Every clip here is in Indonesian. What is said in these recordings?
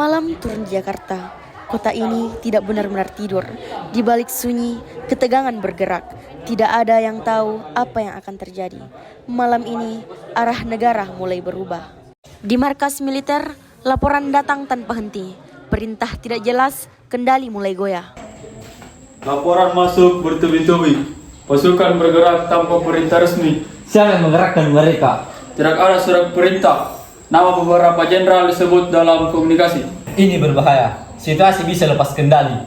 Malam turun di Jakarta. Kota ini tidak benar-benar tidur. Di balik sunyi, ketegangan bergerak. Tidak ada yang tahu apa yang akan terjadi. Malam ini, arah negara mulai berubah. Di markas militer, laporan datang tanpa henti. Perintah tidak jelas, kendali mulai goyah. Laporan masuk bertubi-tubi. Pasukan bergerak tanpa perintah resmi. Siapa yang menggerakkan mereka? Tidak ada surat perintah. Nama beberapa jenderal disebut dalam komunikasi. Ini berbahaya. Situasi bisa lepas kendali.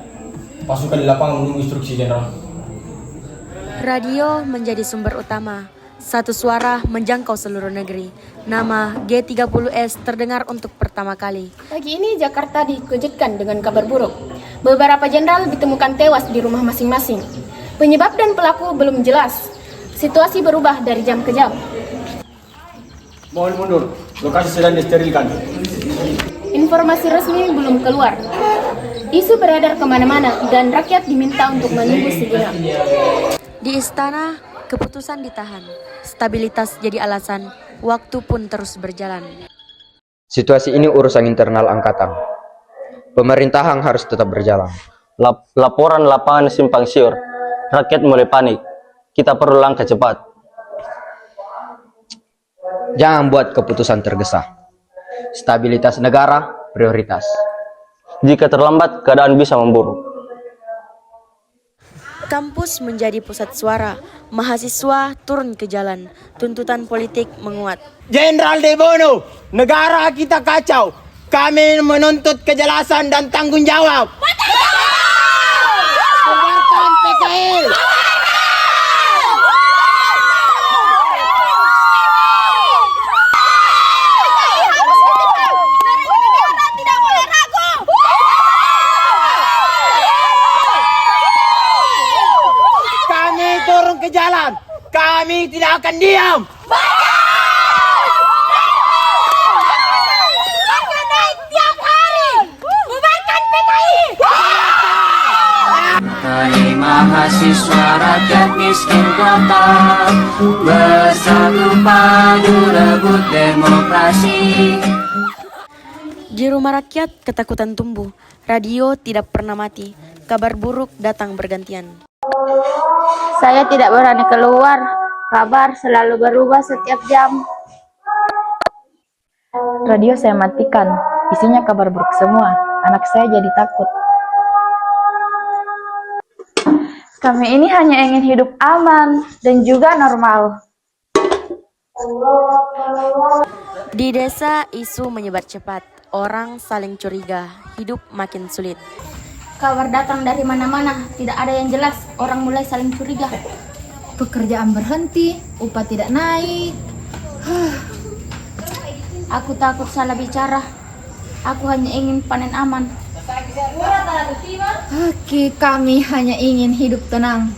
Pasukan di lapangan menunggu instruksi jenderal. Radio menjadi sumber utama. Satu suara menjangkau seluruh negeri. Nama G30S terdengar untuk pertama kali. Pagi ini Jakarta dikejutkan dengan kabar buruk. Beberapa jenderal ditemukan tewas di rumah masing-masing. Penyebab dan pelaku belum jelas. Situasi berubah dari jam ke jam. Mohon mundur, lokasi sedang disterilkan. Informasi resmi belum keluar. Isu beredar kemana-mana dan rakyat diminta untuk menunggu sejenak. Di istana, keputusan ditahan. Stabilitas jadi alasan, waktu pun terus berjalan. Situasi ini urusan internal angkatan. Pemerintahan harus tetap berjalan. Laporan lapangan simpang siur. Rakyat mulai panik. Kita perlu langkah cepat. Jangan buat keputusan tergesa. Stabilitas negara prioritas. Jika terlambat, keadaan bisa memburuk. Kampus menjadi pusat suara. Mahasiswa turun ke jalan. Tuntutan politik menguat. Jenderal Debono, negara kita kacau. Kami menuntut kejelasan dan tanggung jawab. Bubarkan PKI. Kami turun ke jalan. Kami tidak akan diam. Hai mahasiswa rakyat miskin kota, bersatu padu rebut demokrasi. Di rumah rakyat ketakutan tumbuh. Radio tidak pernah mati. Kabar buruk datang bergantian. Saya tidak berani keluar. Kabar selalu berubah setiap jam. Radio saya matikan. Isinya kabar buruk semua. Anak saya jadi takut. Kami ini hanya ingin hidup aman dan juga normal. Di desa, isu menyebar cepat. Orang saling curiga. Hidup makin sulit. Kabar datang dari mana-mana, tidak ada yang jelas. Orang mulai saling curiga. Pekerjaan berhenti, upah tidak naik. Aku takut salah bicara. Aku hanya ingin panen aman. Kami hanya ingin hidup tenang.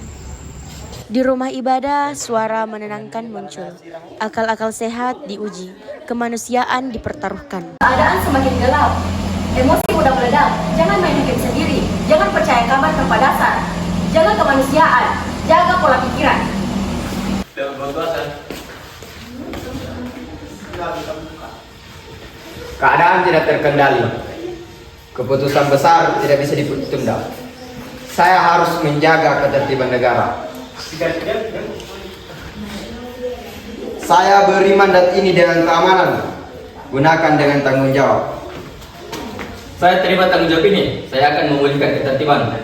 Di rumah ibadah, suara menenangkan muncul. Akal-akal sehat diuji. Kemanusiaan dipertaruhkan. Keadaan semakin gelap. Emosi mudah meledak. Jangan main hakim sendiri. Jangan percaya kabar tanpa dasar. Jaga kemanusiaan. Jaga pola pikiran. Keadaan tidak terkendali. Keputusan besar tidak bisa ditunda. Saya harus menjaga ketertiban negara. Saya beri mandat ini dengan keamanan. Gunakan dengan tanggung jawab. Saya terima tanggung jawab ini. Saya akan memulihkan ketertiban.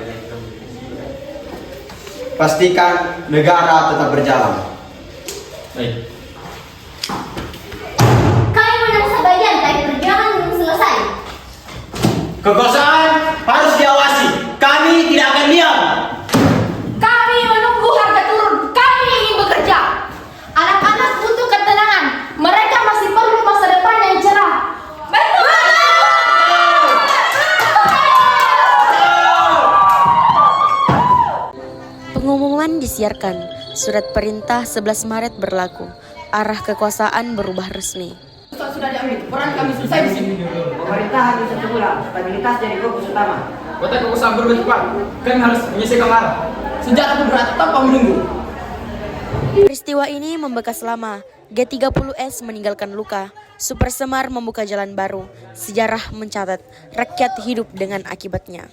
Pastikan negara tetap berjalan. Baik. Kami menang sebagian, tapi perjuangan belum selesai. Kekuasaan harus diawasi. Kami tidak akan diam. Kami menunggu harga turun. Kami ingin bekerja. Anak-anak butuh ketenangan. Mereka masih perlu masa depan yang cerah. Betul. Pengumuman disiarkan. Surat perintah 11 Maret berlaku. Arah kekuasaan berubah resmi. Sudah diambil. Peran kami selesai di sini. Pemerintahan bisa pulang. Stabilitas jadi fokus utama. Kota kekuasaan berubah cepat. Kami harus menyelesaikan marah. Senjata pun berat tanpa menunggu. Peristiwa ini membekas lama. G30S meninggalkan luka, Super Semar membuka jalan baru, sejarah mencatat rakyat hidup dengan akibatnya.